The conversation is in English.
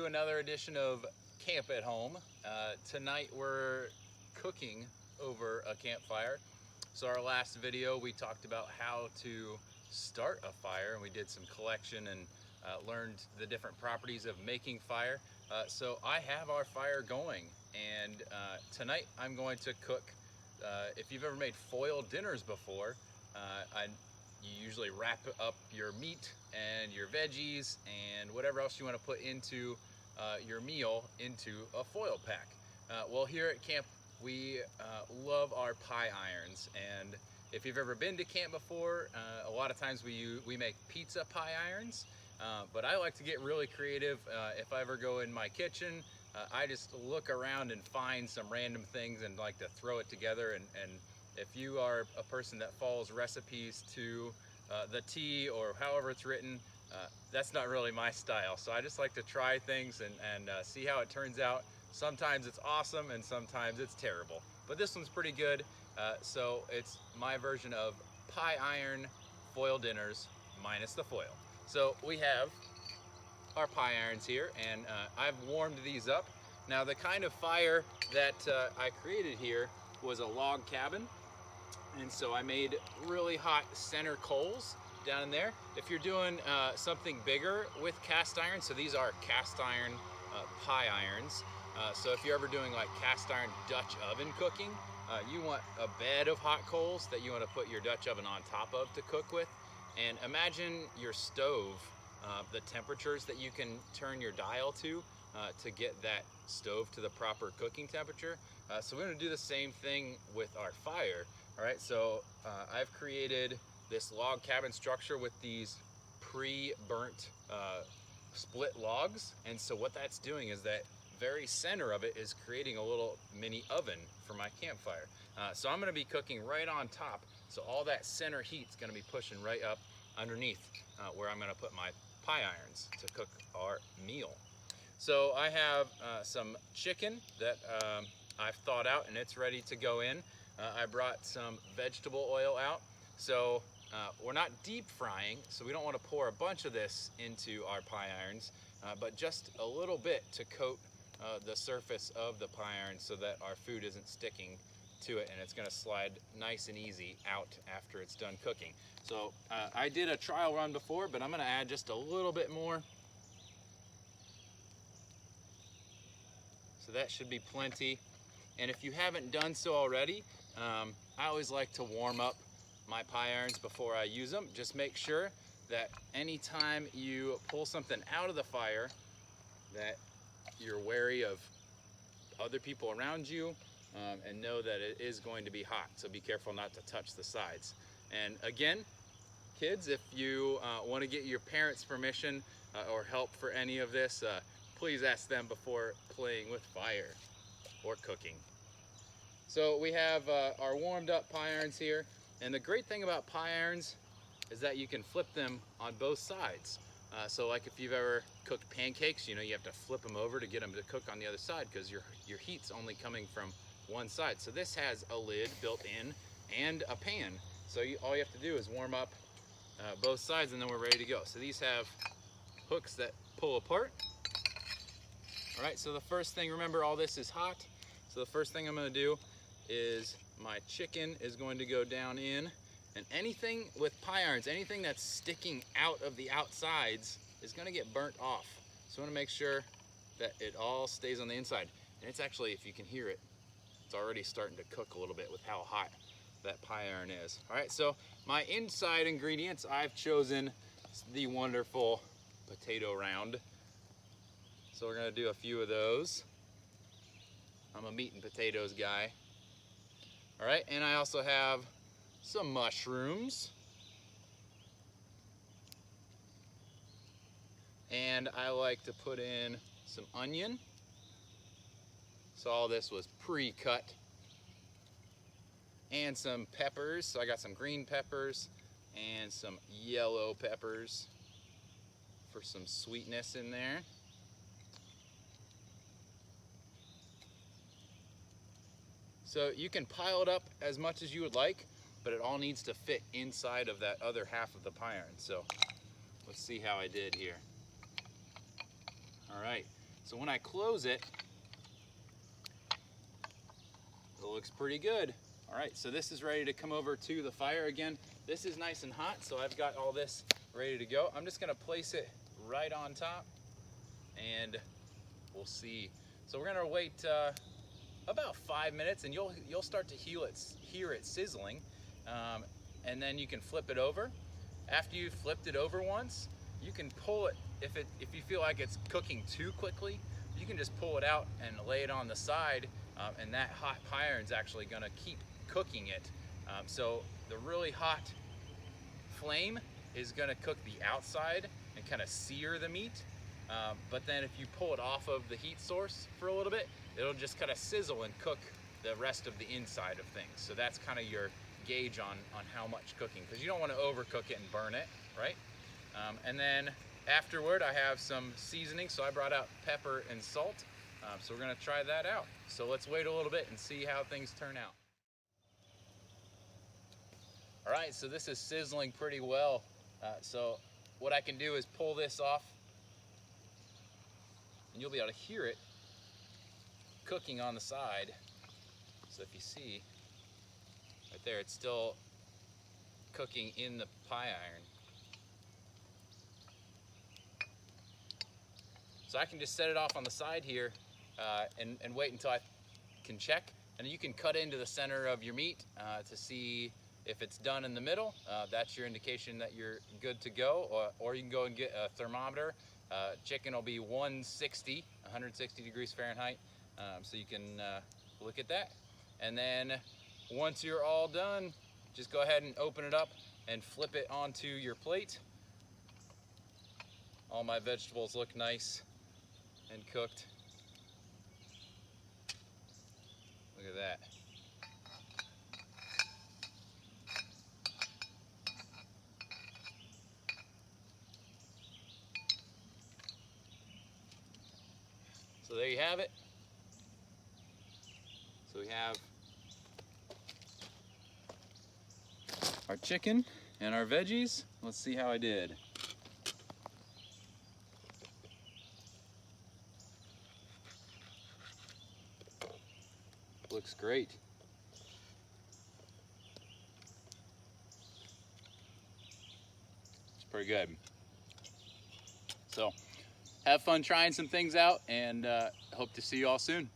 another edition of Camp at Home. Tonight we're cooking over a campfire. So our last video we talked about how to start a fire, and we did some collection and learned the different properties of making fire. So I have our fire going, and tonight I'm going to cook. If you've ever made foil dinners before, you usually wrap up your meat and your veggies and whatever else you want to put into your meal into a foil pack. Well, here at camp we love our pie irons, and if you've ever been to camp before, a lot of times we make pizza pie irons, but I like to get really creative. If I ever go in my kitchen, I just look around and find some random things and like to throw it together. And if you are a person that follows recipes to the T or however it's written, that's not really my style. So I just like to try things and see how it turns out. Sometimes it's awesome and sometimes it's terrible. But this one's pretty good. So it's my version of pie iron foil dinners minus the foil. So we have our pie irons here, and I've warmed these up. Now the kind of fire that I created here was a log cabin. And so I made really hot center coals down in there. If you're doing something bigger with cast iron, so these are cast iron pie irons. So if you're ever doing like cast iron Dutch oven cooking, you want a bed of hot coals that you want to put your Dutch oven on top of to cook with. And imagine your stove, the temperatures that you can turn your dial to get that stove to the proper cooking temperature. So we're going to do the same thing with our fire. All right, so I've created this log cabin structure with these pre-burnt split logs. And so what that's doing is that very center of it is creating a little mini oven for my campfire. So I'm gonna be cooking right on top. So all that center heat's gonna be pushing right up underneath where I'm gonna put my pie irons to cook our meal. So I have some chicken that I've thawed out and it's ready to go in. I brought some vegetable oil out. So we're not deep frying, so we don't want to pour a bunch of this into our pie irons, but just a little bit to coat the surface of the pie iron so that our food isn't sticking to it, and it's going to slide nice and easy out after it's done cooking. So I did a trial run before, but I'm going to add just a little bit more. So that should be plenty. And if you haven't done so already, I always like to warm up my pie irons before I use them. Just make sure that anytime you pull something out of the fire, that you're wary of other people around you, and know that it is going to be hot. So be careful not to touch the sides. And again, kids, if you want to get your parents' permission or help for any of this, please ask them before playing with fire or cooking. So we have our warmed up pie irons here, and the great thing about pie irons is that you can flip them on both sides. So like if you've ever cooked pancakes, you know, you have to flip them over to get them to cook on the other side because your heat's only coming from one side. So this has a lid built in and a pan. So all you have to do is warm up both sides and then we're ready to go. So these have hooks that pull apart. All right, so the first thing, remember all this is hot. So the first thing I'm gonna do is my chicken is going to go down in, and anything with pie irons, anything that's sticking out of the outsides is gonna get burnt off. So I wanna make sure that it all stays on the inside. And it's actually, if you can hear it, it's already starting to cook a little bit with how hot that pie iron is. All right, so my inside ingredients, I've chosen the wonderful potato round. So we're gonna do a few of those. I'm a meat and potatoes guy. All right, and I also have some mushrooms. And I like to put in some onion. So all this was pre-cut. And some peppers. So I got some green peppers and some yellow peppers for some sweetness in there. So you can pile it up as much as you would like, but it all needs to fit inside of that other half of the pie iron. So let's see how I did here. All right, So when I close it, it looks pretty good. All right, so this is ready to come over to the fire again. This is nice and hot, so I've got all this ready to go. I'm just gonna place it right on top and we'll see. So we're gonna wait about 5 minutes, and you'll start to hear it sizzling, and then you can flip it over. After you've flipped it over once, you can pull it. If you feel like it's cooking too quickly, you can just pull it out and lay it on the side, and that hot pie iron is actually going to keep cooking it. So the really hot flame is going to cook the outside and kind of sear the meat. But then if you pull it off of the heat source for a little bit, it'll just kind of sizzle and cook the rest of the inside of things. So that's kind of your gauge on how much cooking, because you don't want to overcook it and burn it, right? And then afterward, I have some seasoning. So I brought out pepper and salt. So we're gonna try that out. So let's wait a little bit and see how things turn out. All right, so this is sizzling pretty well. So what I can do is pull this off, and you'll be able to hear it cooking on the side. So if you see right there, it's still cooking in the pie iron. So I can just set it off on the side here and wait until I can check. And you can cut into the center of your meat to see if it's done in the middle. That's your indication that you're good to go. Or you can go and get a thermometer. Chicken will be 160 degrees Fahrenheit. So you can look at that. And then once you're all done, just go ahead and open it up and flip it onto your plate. All my vegetables look nice and cooked. Look at that. So there you have it. So we have our chicken and our veggies. Let's see how I did. Looks great. It's pretty good. So have fun trying some things out, and hope to see you all soon.